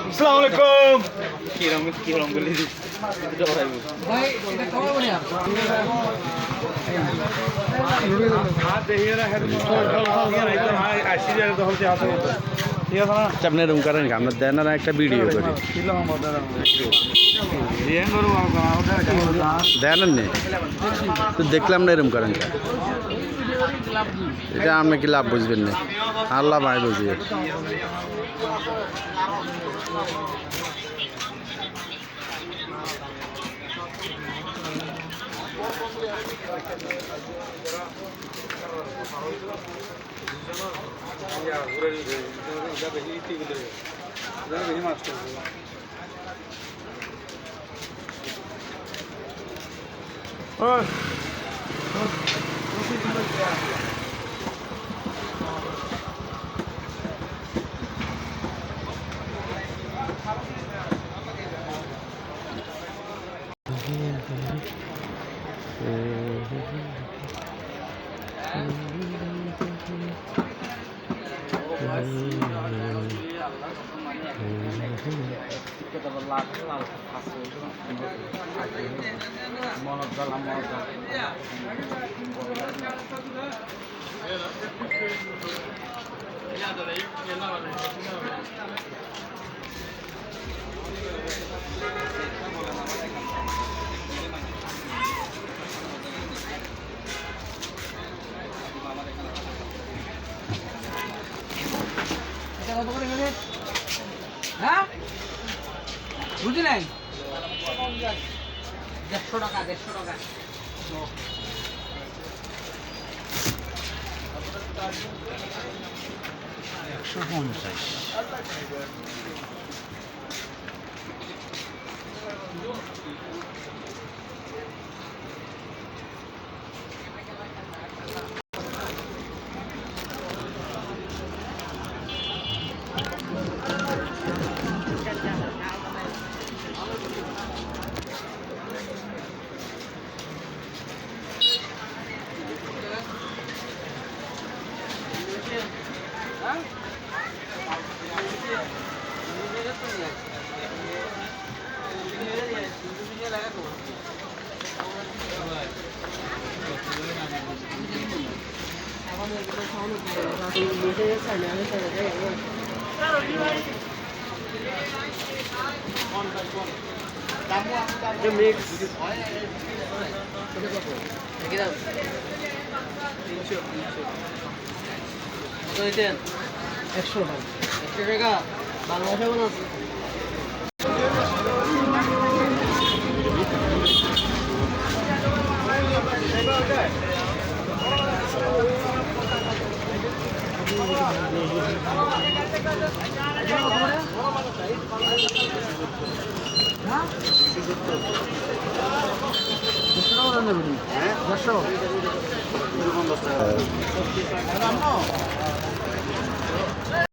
Assalamualaikum. Kiram beli di. ভাই এটা কবে বলি আপনি রুম করেন আমরা দেন না একটা ভিডিও করি দেন নে তো দেখলাম না এরকম করেন এটা আপনি কি লাভ বুঝবেন না আল্লাহ ভাই বুঝিয়ে কত করে গেলে হ্যাঁ বুঝি নাই 150 টাকা 150 টাকা একশো টাকা বাংলাদেশে কোনো হ্যাঁ 100